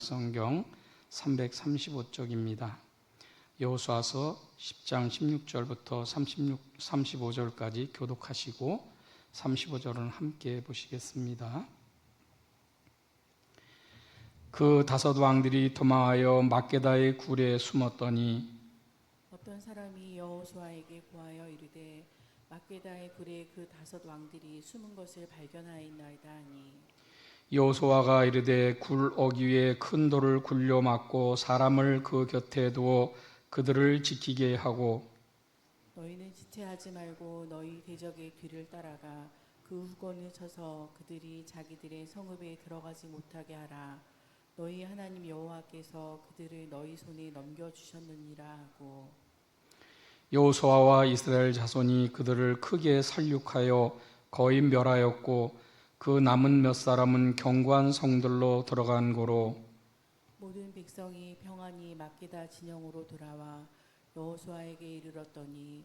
성경 335쪽입니다. 여호수아서 10장 16절부터 35절까지 교독하시고 35절은 함께 보시겠습니다. 그 다섯 왕들이 도망하여 막게다의 굴에 숨었더니 어떤 사람이 여호수아에게 구하여 이르되 막게다의 굴에 그 다섯 왕들이 숨은 것을 발견하였나이다 하니 여호수아가 이르되 굴 어귀에 큰 돌을 굴려 막고 사람을 그 곁에 두어 그들을 지키게 하고 너희는 지체하지 말고 너희 대적의 뒤를 따라가 그 후건을 쳐서 그들이 자기들의 성읍에 들어가지 못하게 하라. 너희 하나님 여호와께서 그들을 너희 손에 넘겨주셨느니라 하고 여호수아와 이스라엘 자손이 그들을 크게 살육하여 거의 멸하였고 그 남은 몇 사람은 견고한 성들로 들어간 고로 모든 백성이 평안히 막게다 진영으로 돌아와 여호수아에게 이르렀더니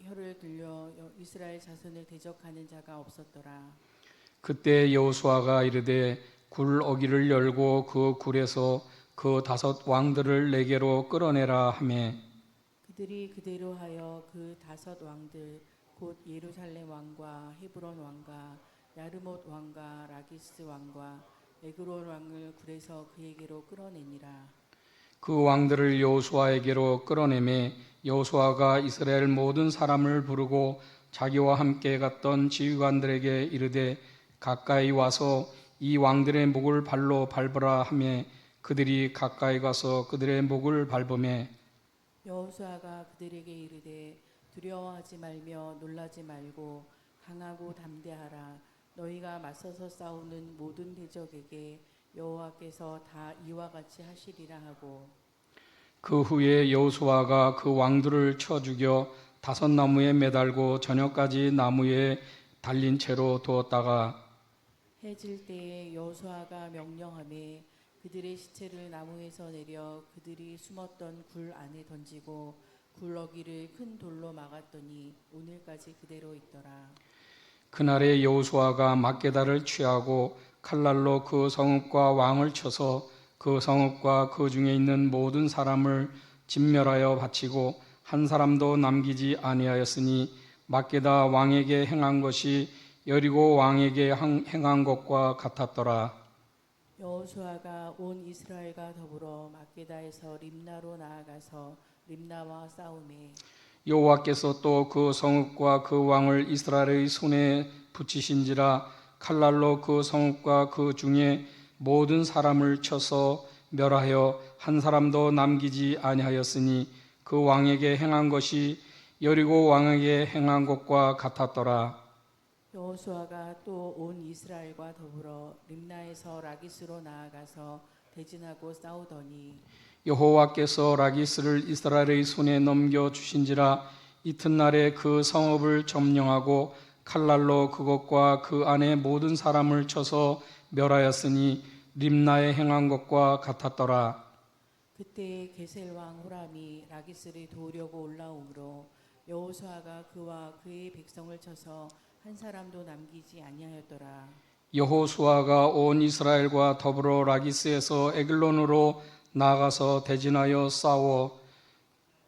혀를 들려 이스라엘 자손을 대적하는 자가 없었더라. 그때 여호수아가 이르되 굴 어귀를 열고 그 굴에서 그 다섯 왕들을 내게로 끌어내라 하매 그들이 그대로 하여 그 다섯 왕들 곧 예루살렘 왕과 헤브론 왕과 야르못 왕과 라기스 왕과 에그론 왕을 굴에서 그에게로 끌어내니라. 그 왕들을 여호수아에게로 끌어내매 여호수아가 이스라엘 모든 사람을 부르고 자기와 함께 갔던 지휘관들에게 이르되 가까이 와서 이 왕들의 목을 발로 밟으라 하매 그들이 가까이 가서 그들의 목을 밟으매 여호수아가 그들에게 이르되 두려워하지 말며 놀라지 말고 강하고 담대하라. 너희가 맞서서 싸우는 모든 대적에게 여호와께서 다 이와 같이 하시리라 하고 그 후에 여호수아가 그 왕들을 쳐 죽여 다섯 나무에 매달고 저녁까지 나무에 달린 채로 두었다가 해질 때에 여호수아가 명령하매 그들의 시체를 나무에서 내려 그들이 숨었던 굴 안에 던지고 굴 어귀를 큰 돌로 막았더니 오늘까지 그대로 있더라. 그날에 여호수아가 막게다를 취하고 칼날로 그 성읍과 왕을 쳐서 그 성읍과 그 중에 있는 모든 사람을 진멸하여 바치고 한 사람도 남기지 아니하였으니 막게다 왕에게 행한 것이 여리고 왕에게 행한 것과 같았더라. 여호수아가 온 이스라엘과 더불어 막게다에서 림나로 나아가서 림나와 싸우매 여호와께서 또 그 성읍과 그 왕을 이스라엘의 손에 붙이신지라 칼날로 그 성읍과 그 중에 모든 사람을 쳐서 멸하여 한 사람도 남기지 아니하였으니 그 왕에게 행한 것이 여리고 왕에게 행한 것과 같았더라. 여호수아가 또 온 이스라엘과 더불어 림나에서 라기스로 나아가서 대진하고 싸우더니 여호와께서 라기스를 이스라엘의 손에 넘겨 주신지라 이튿날에 그 성읍을 점령하고 칼날로 그것과 그 안에 모든 사람을 쳐서 멸하였으니 림나에 행한 것과 같았더라. 그때 게셀 왕 호람이 라기스를 도우려고 올라오므로 여호수아가 그와 그의 백성을 쳐서 한 사람도 남기지 아니하였더라. 여호수아가 온 이스라엘과 더불어 라기스에서 에글론으로 나아가서 대진하여 싸워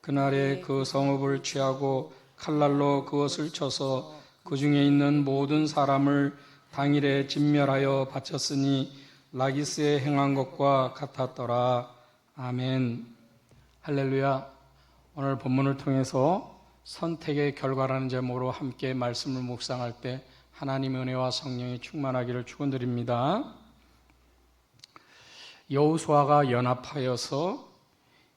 그날에 그 성읍을 취하고 칼날로 그것을 쳐서 그 중에 있는 모든 사람을 당일에 진멸하여 바쳤으니 라기스에 행한 것과 같았더라. 아멘. 할렐루야. 오늘 본문을 통해서 선택의 결과라는 제목으로 함께 말씀을 묵상할 때 하나님의 은혜와 성령이 충만하기를 축원드립니다. 여호수아가 연합하여서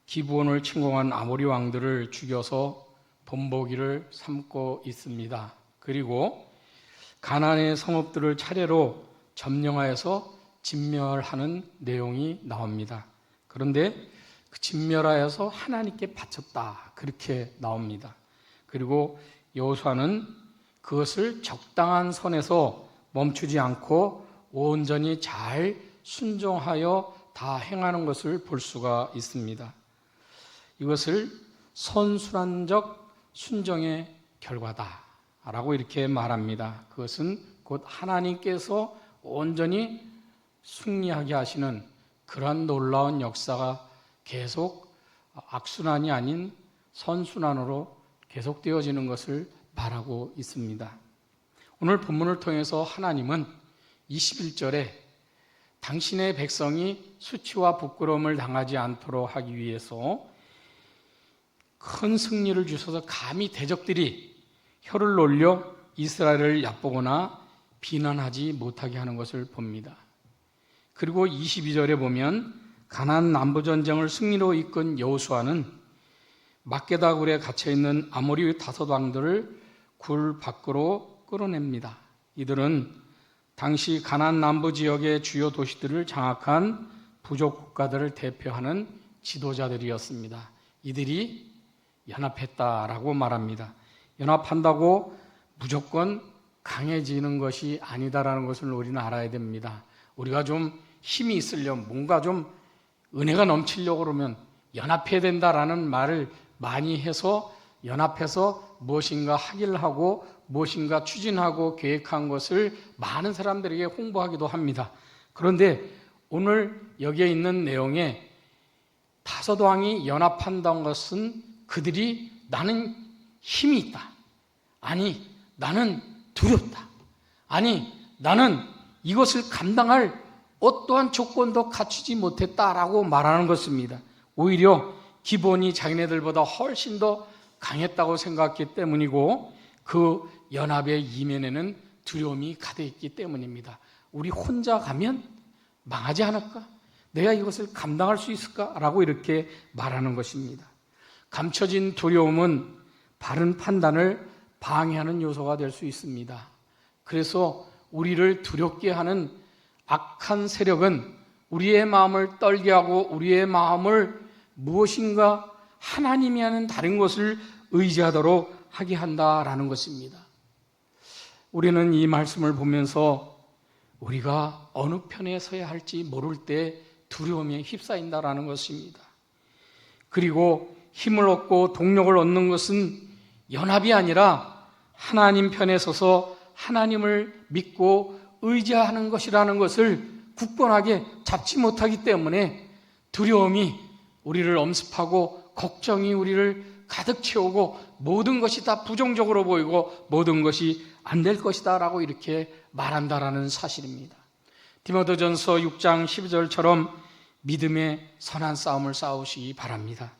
기브온을 침공한 아모리 왕들을 죽여서 본보기를 삼고 있습니다. 그리고 가나안의 성읍들을 차례로 점령하여서 진멸하는 내용이 나옵니다. 그런데 그 진멸하여서 하나님께 바쳤다 그렇게 나옵니다. 그리고 여호수아는 그것을 적당한 선에서 멈추지 않고 온전히 잘 순종하여 다 행하는 것을 볼 수가 있습니다. 이것을 선순환적 순종의 결과다라고 이렇게 말합니다. 그것은 곧 하나님께서 온전히 승리하게 하시는 그러한 놀라운 역사가 계속 악순환이 아닌 선순환으로 계속되어지는 것을 말하고 있습니다. 오늘 본문을 통해서 하나님은 21절에 당신의 백성이 수치와 부끄러움을 당하지 않도록 하기 위해서 큰 승리를 주셔서 감히 대적들이 혀를 놀려 이스라엘을 얕보거나 비난하지 못하게 하는 것을 봅니다. 그리고 22절에 보면 가나안 남부전쟁을 승리로 이끈 여호수아는 막게다 굴에 갇혀있는 아모리 다섯 왕들을 굴 밖으로 끌어냅니다. 이들은 당시 가나안 남부 지역의 주요 도시들을 장악한 부족 국가들을 대표하는 지도자들이었습니다. 이들이 연합했다라고 말합니다. 연합한다고 무조건 강해지는 것이 아니다라는 것을 우리는 알아야 됩니다. 우리가 좀 힘이 있으려면, 뭔가 좀 은혜가 넘치려고 그러면 연합해야 된다라는 말을 많이 해서 연합해서 무엇인가 하기를 하고 무엇인가 추진하고 계획한 것을 많은 사람들에게 홍보하기도 합니다. 그런데 오늘 여기에 있는 내용에 다섯 왕이 연합한다는 것은 그들이 나는 힘이 있다. 아니, 나는 두렵다. 아니, 나는 이것을 감당할 어떠한 조건도 갖추지 못했다라고 말하는 것입니다. 오히려 기본이 자기네들보다 훨씬 더 강했다고 생각했기 때문이고 그 연합의 이면에는 두려움이 가득했기 때문입니다. 우리 혼자 가면 망하지 않을까? 내가 이것을 감당할 수 있을까? 라고 이렇게 말하는 것입니다. 감춰진 두려움은 바른 판단을 방해하는 요소가 될 수 있습니다. 그래서 우리를 두렵게 하는 악한 세력은 우리의 마음을 떨게 하고 우리의 마음을 무엇인가 하나님이 하는 다른 것을 의지하도록 하게 한다라는 것입니다. 우리는 이 말씀을 보면서 우리가 어느 편에 서야 할지 모를 때 두려움에 휩싸인다라는 것입니다. 그리고 힘을 얻고 동력을 얻는 것은 연합이 아니라 하나님 편에 서서 하나님을 믿고 의지하는 것이라는 것을 굳건하게 잡지 못하기 때문에 두려움이 우리를 엄습하고 걱정이 우리를 가득 채우고 모든 것이 다 부정적으로 보이고 모든 것이 안 될 것이다 라고 이렇게 말한다라는 사실입니다. 디모데전서 6장 12절처럼 믿음의 선한 싸움을 싸우시기 바랍니다.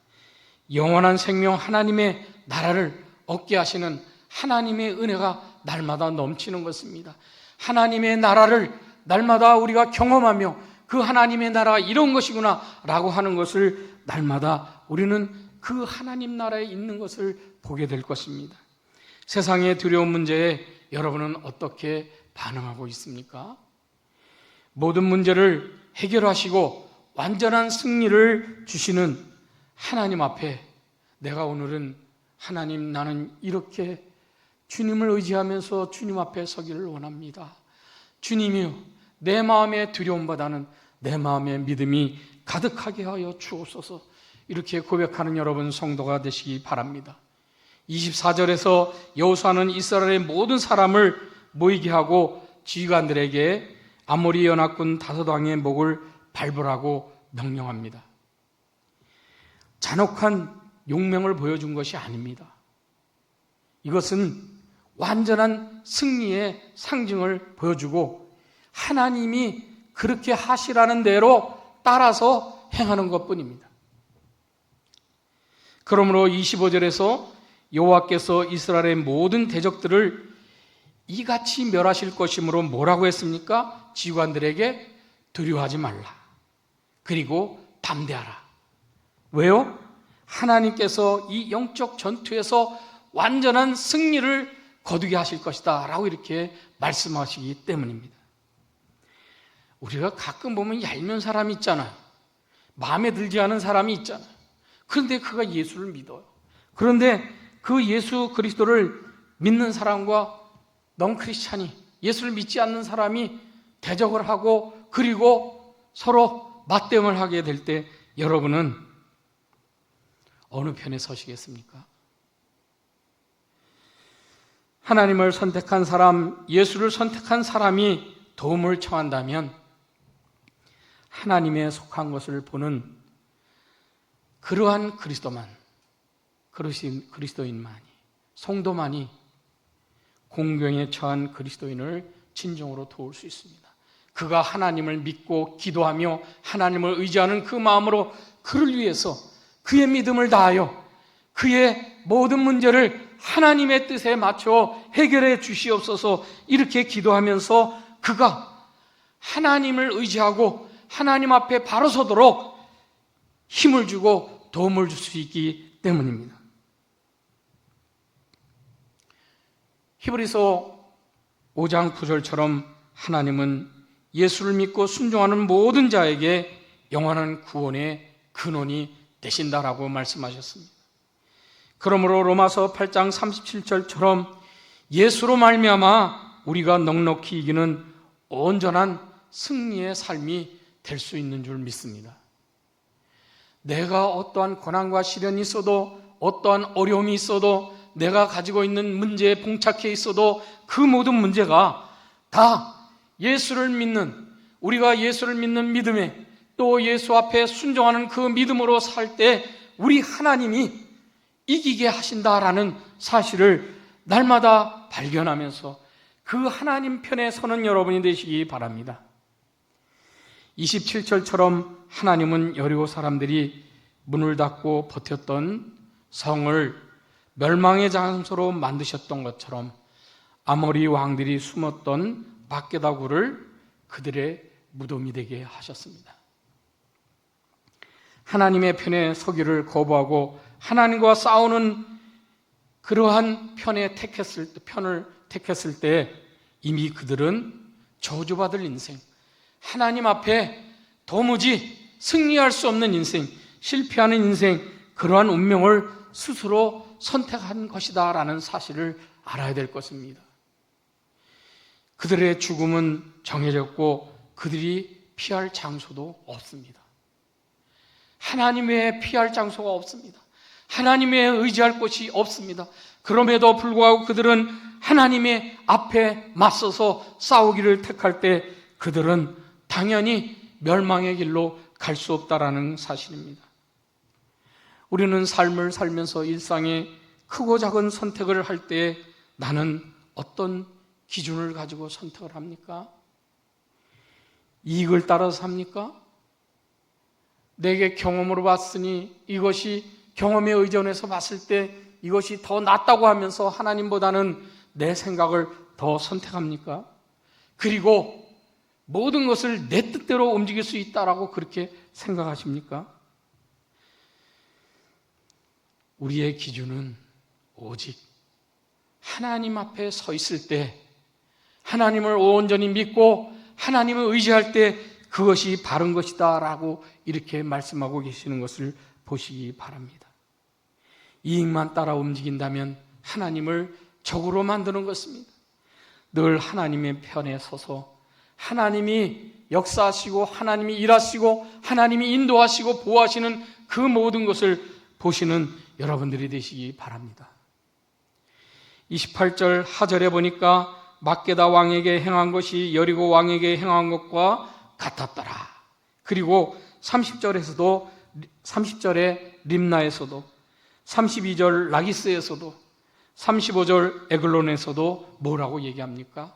영원한 생명 하나님의 나라를 얻게 하시는 하나님의 은혜가 날마다 넘치는 것입니다. 하나님의 나라를 날마다 우리가 경험하며 그 하나님의 나라가 이런 것이구나 라고 하는 것을 날마다 우리는 그 하나님 나라에 있는 것을 보게 될 것입니다. 세상의 두려운 문제에 여러분은 어떻게 반응하고 있습니까? 모든 문제를 해결하시고 완전한 승리를 주시는 하나님 앞에 내가 오늘은 하나님, 나는 이렇게 주님을 의지하면서 주님 앞에 서기를 원합니다. 주님이여, 내 마음의 두려움보다는 내 마음의 믿음이 가득하게 하여 주옵소서. 이렇게 고백하는 여러분 성도가 되시기 바랍니다. 24절에서 여호수아는 이스라엘의 모든 사람을 모이게 하고 지휘관들에게 아모리 연합군 다섯 왕의 목을 밟으라고 명령합니다. 잔혹한 용맹을 보여준 것이 아닙니다. 이것은 완전한 승리의 상징을 보여주고 하나님이 그렇게 하시라는 대로 따라서 행하는 것뿐입니다. 그러므로 25절에서 여호와께서 이스라엘의 모든 대적들을 이같이 멸하실 것이므로 뭐라고 했습니까? 지휘관들에게 두려워하지 말라. 그리고 담대하라. 왜요? 하나님께서 이 영적 전투에서 완전한 승리를 거두게 하실 것이다 라고 이렇게 말씀하시기 때문입니다. 우리가 가끔 보면 얄미운 사람이 있잖아요. 마음에 들지 않은 사람이 있잖아요. 그런데 그가 예수를 믿어요. 그런데 그 예수 그리스도를 믿는 사람과 넌크리스찬이, 예수를 믿지 않는 사람이 대적을 하고 그리고 서로 맞대응을 하게 될 때 여러분은 어느 편에 서시겠습니까? 하나님을 선택한 사람, 예수를 선택한 사람이 도움을 청한다면 하나님에 속한 것을 보는 그러한 그리스도인만이, 성도만이 공경에 처한 그리스도인을 진정으로 도울 수 있습니다. 그가 하나님을 믿고 기도하며 하나님을 의지하는 그 마음으로 그를 위해서 그의 믿음을 다하여 그의 모든 문제를 하나님의 뜻에 맞춰 해결해 주시옵소서 이렇게 기도하면서 그가 하나님을 의지하고 하나님 앞에 바로 서도록 힘을 주고 도움을 줄 수 있기 때문입니다. 히브리서 5장 9절처럼 하나님은 예수를 믿고 순종하는 모든 자에게 영원한 구원의 근원이 되신다라고 말씀하셨습니다. 그러므로 로마서 8장 37절처럼 예수로 말미암아 우리가 넉넉히 이기는 온전한 승리의 삶이 될 수 있는 줄 믿습니다. 내가 어떠한 고난과 시련이 있어도, 어떠한 어려움이 있어도, 내가 가지고 있는 문제에 봉착해 있어도 그 모든 문제가 다 예수를 믿는, 우리가 예수를 믿는 믿음에 또 예수 앞에 순종하는 그 믿음으로 살 때 우리 하나님이 이기게 하신다라는 사실을 날마다 발견하면서 그 하나님 편에 서는 여러분이 되시기 바랍니다. 27절처럼 하나님은 여리고 사람들이 문을 닫고 버텼던 성을 멸망의 장소로 만드셨던 것처럼 아모리 왕들이 숨었던 막게다굴을 그들의 무덤이 되게 하셨습니다. 하나님의 편에 서기를 거부하고 하나님과 싸우는 그러한 편을 택했을 때 이미 그들은 저주받을 인생, 하나님 앞에 도무지 승리할 수 없는 인생, 실패하는 인생, 그러한 운명을 스스로 선택한 것이다 라는 사실을 알아야 될 것입니다. 그들의 죽음은 정해졌고 그들이 피할 장소도 없습니다. 하나님 외에 피할 장소가 없습니다. 하나님 외에 의지할 곳이 없습니다. 그럼에도 불구하고 그들은 하나님의 앞에 맞서서 싸우기를 택할 때 그들은 당연히 멸망의 길로 갈 수 없다라는 사실입니다. 우리는 삶을 살면서 일상에 크고 작은 선택을 할 때 나는 어떤 기준을 가지고 선택을 합니까? 이익을 따라서 합니까? 내게 경험으로 봤으니 이것이 경험에 의존해서 봤을 때 이것이 더 낫다고 하면서 하나님보다는 내 생각을 더 선택합니까? 그리고 모든 것을 내 뜻대로 움직일 수 있다라고 그렇게 생각하십니까? 우리의 기준은 오직 하나님 앞에 서 있을 때, 하나님을 온전히 믿고 하나님을 의지할 때 그것이 바른 것이다 라고 이렇게 말씀하고 계시는 것을 보시기 바랍니다. 이익만 따라 움직인다면 하나님을 적으로 만드는 것입니다. 늘 하나님의 편에 서서 하나님이 역사하시고 하나님이 일하시고 하나님이 인도하시고 보호하시는 그 모든 것을 보시는 여러분들이 되시기 바랍니다. 28절 하절에 보니까 막게다 왕에게 행한 것이 여리고 왕에게 행한 것과 같았더라. 그리고 30절에 림나에서도, 32절 라기스에서도, 35절 에글론에서도 뭐라고 얘기합니까?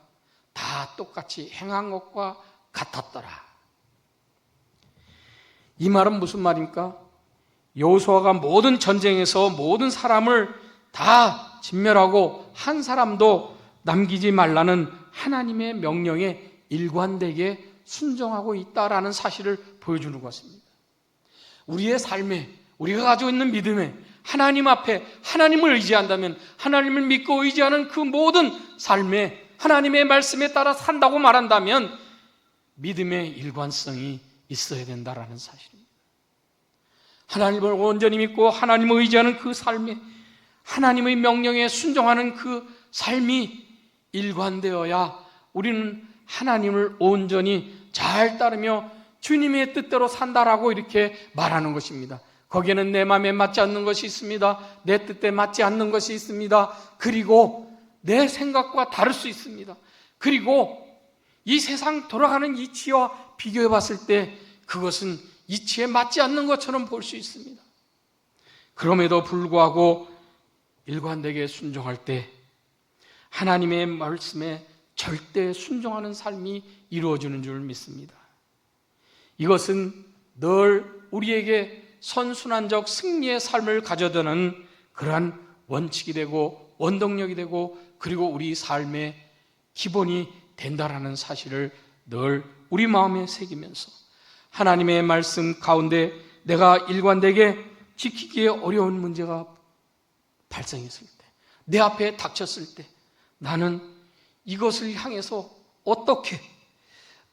다 똑같이 행한 것과 같았더라. 이 말은 무슨 말입니까? 여호수아가 모든 전쟁에서 모든 사람을 다 진멸하고 한 사람도 남기지 말라는 하나님의 명령에 일관되게 순종하고 있다라는 사실을 보여주는 것입니다. 우리의 삶에, 우리가 가지고 있는 믿음에 하나님 앞에 하나님을 의지한다면, 하나님을 믿고 의지하는 그 모든 삶에 하나님의 말씀에 따라 산다고 말한다면 믿음의 일관성이 있어야 된다라는 사실입니다. 하나님을 온전히 믿고 하나님을 의지하는 그 삶에 하나님의 명령에 순종하는 그 삶이 일관되어야 우리는 하나님을 온전히 잘 따르며 주님의 뜻대로 산다라고 이렇게 말하는 것입니다. 거기에는 내 마음에 맞지 않는 것이 있습니다. 내 뜻에 맞지 않는 것이 있습니다. 그리고 내 생각과 다를 수 있습니다. 그리고 이 세상 돌아가는 이치와 비교해 봤을 때 그것은 이치에 맞지 않는 것처럼 볼 수 있습니다. 그럼에도 불구하고 일관되게 순종할 때 하나님의 말씀에 절대 순종하는 삶이 이루어지는 줄 믿습니다. 이것은 늘 우리에게 선순환적 승리의 삶을 가져다는 그러한 원칙이 되고 원동력이 되고 그리고 우리 삶의 기본이 된다라는 사실을 늘 우리 마음에 새기면서 하나님의 말씀 가운데 내가 일관되게 지키기에 어려운 문제가 발생했을 때, 내 앞에 닥쳤을 때 나는 이것을 향해서 어떻게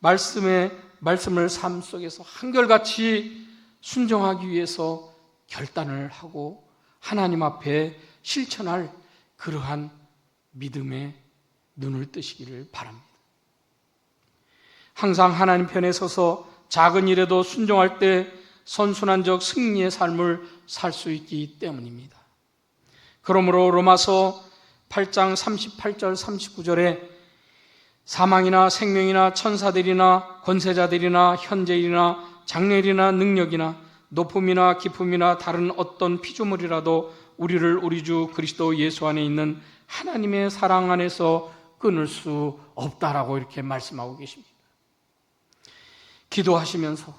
말씀을 삶 속에서 한결같이 순종하기 위해서 결단을 하고 하나님 앞에 실천할 그러한 믿음의 눈을 뜨시기를 바랍니다. 항상 하나님 편에 서서 작은 일에도 순종할 때 선순환적 승리의 삶을 살 수 있기 때문입니다. 그러므로 로마서 8장 38절 39절에 사망이나 생명이나 천사들이나 권세자들이나 현재일이나 장래일이나 능력이나 높음이나 깊음이나 다른 어떤 피조물이라도 우리를 우리 주 그리스도 예수 안에 있는 하나님의 사랑 안에서 끊을 수 없다라고 이렇게 말씀하고 계십니다. 기도하시면서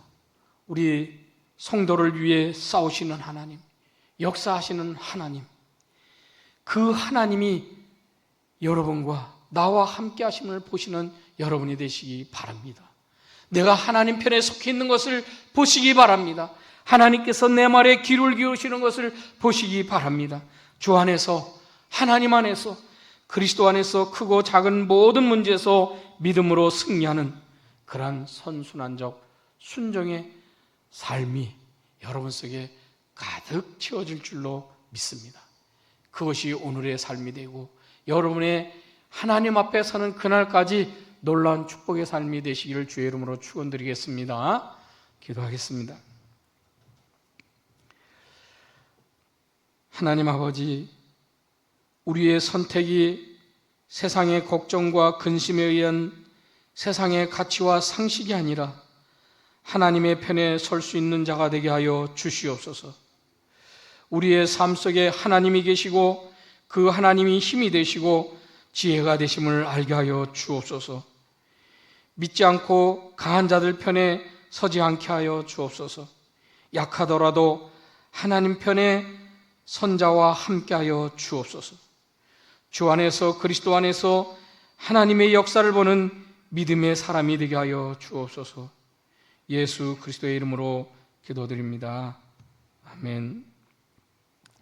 우리 성도를 위해 싸우시는 하나님, 역사하시는 하나님, 그 하나님이 여러분과 나와 함께 하심을 보시는 여러분이 되시기 바랍니다. 내가 하나님 편에 속해 있는 것을 보시기 바랍니다. 하나님께서 내 말에 귀를 기울이시는 것을 보시기 바랍니다. 주 안에서, 하나님 안에서, 그리스도 안에서 크고 작은 모든 문제에서 믿음으로 승리하는 그러한 선순환적 순종의 삶이 여러분 속에 가득 채워질 줄로 믿습니다. 그것이 오늘의 삶이 되고 여러분의 하나님 앞에 서는 그날까지 놀라운 축복의 삶이 되시기를 주의 이름으로 축원드리겠습니다. 기도하겠습니다. 하나님 아버지, 우리의 선택이 세상의 걱정과 근심에 의한 세상의 가치와 상식이 아니라 하나님의 편에 설 수 있는 자가 되게 하여 주시옵소서. 우리의 삶 속에 하나님이 계시고 그 하나님이 힘이 되시고 지혜가 되심을 알게 하여 주옵소서. 믿지 않고 강한 자들 편에 서지 않게 하여 주옵소서. 약하더라도 하나님 편에 선자와 함께 하여 주옵소서. 주 안에서 그리스도 안에서 하나님의 역사를 보는 믿음의 사람이 되게 하여 주옵소서. 예수 그리스도의 이름으로 기도드립니다. 아멘.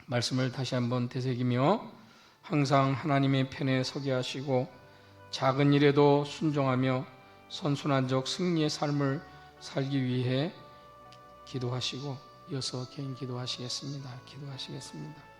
말씀을 다시 한번 되새기며 항상 하나님의 편에 서게 하시고 작은 일에도 순종하며 선순환적 승리의 삶을 살기 위해 기도하시고 이어서 개인 기도하시겠습니다. 기도하시겠습니다.